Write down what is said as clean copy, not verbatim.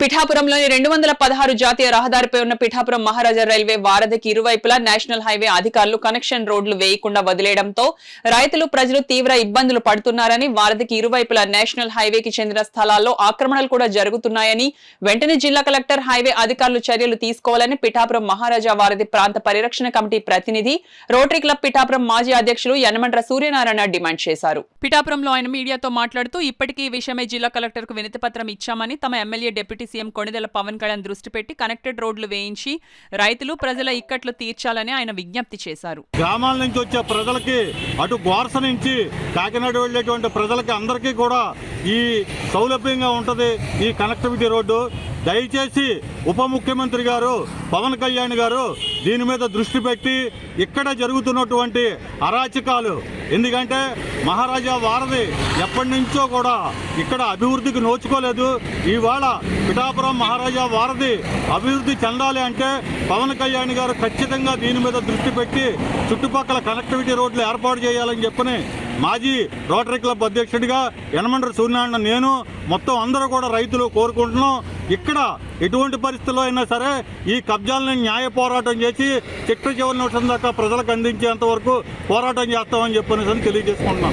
పిఠాపురంలోని 216 జాతీయ రహదారిపై ఉన్న పిఠాపురం మహారాజా రైల్వే వారధికి ఇరువైపులా నేషనల్ హైవే అధికారులు కనెక్షన్ రోడ్లు వేయకుండా వదిలేయడంతో రైతులు ప్రజలు తీవ్ర ఇబ్బందులు పడుతున్నారని, వారధికి ఇరువైపులా నేషనల్ హైవేకి చెందిన స్థలాల్లో ఆక్రమణలు కూడా జరుగుతున్నాయని, వెంటనే జిల్లా కలెక్టర్ హైవే అధికారులు చర్యలు తీసుకోవాలని పిఠాపురం మహారాజా వారధి ప్రాంత పరిరక్షణ కమిటీ ప్రతినిధి, రోటరీ క్లబ్ పిఠాపురం మాజీ అధ్యక్షులు యనమండ్ర సూర్యనారాయణ డిమాండ్ చేశారు. పిఠాపురంలో ఆయన మీడియాతో మాట్లాడుతూ, ఇప్పటికీ ఈ విషయమై జిల్లా కలెక్టర్ కు వినతి పత్రం ఇచ్చామని, తమ MLA deputy CM Konidela Pawan Kalyan దృష్టి పెట్టి కనెక్టెడ్ రోడ్లు వేయించి రైతులు ప్రజల ఇక్కట్లు తీర్చాలని ఆయన విజ్ఞప్తి చేశారు. గ్రామాల నుంచి వచ్చే ప్రజలకి, అటు గోర్స నుంచి కాకినాడ వెళ్ళేటువంటి ప్రజలకి అందరికీ కూడా ఈ సౌలభ్యంగా ఉంటది ఈ కనెక్టివిటీ రోడ్డు. దయచేసి ఉప ముఖ్యమంత్రి గారు పవన్ కళ్యాణ్ గారు దీని మీద దృష్టి పెట్టి ఇక్కడ జరుగుతున్నటువంటి అరాచకాలు, ఎందుకంటే మహారాజా వారధి ఎప్పటి నుంచో కూడా ఇక్కడ అభివృద్ధికి నోచుకోలేదు. ఇవాళ పిఠాపురం మహారాజా వారధి అభివృద్ధి చెందాలి అంటే పవన్ కళ్యాణ్ గారు ఖచ్చితంగా దీని మీద దృష్టి పెట్టి చుట్టుపక్కల కనెక్టివిటీ రోడ్లు ఏర్పాటు చేయాలని చెప్పని మాజీ రోటరీ క్లబ్ అధ్యక్షుడిగా యనమండ్ర సూర్యనారాయణ, నేను మొత్తం అందరూ కూడా రైతులు కోరుకుంటున్నాం. ఇక్కడ ఎటువంటి పరిస్థితుల్లో అయినా సరే ఈ కబ్జాలను న్యాయ పోరాటం చేసి చిట్ట చివరి నిమిషం దాకా ప్రజలకు అందించేంత వరకు పోరాటం చేస్తామని చెప్పని తెలియజేసుకుంటున్నాం.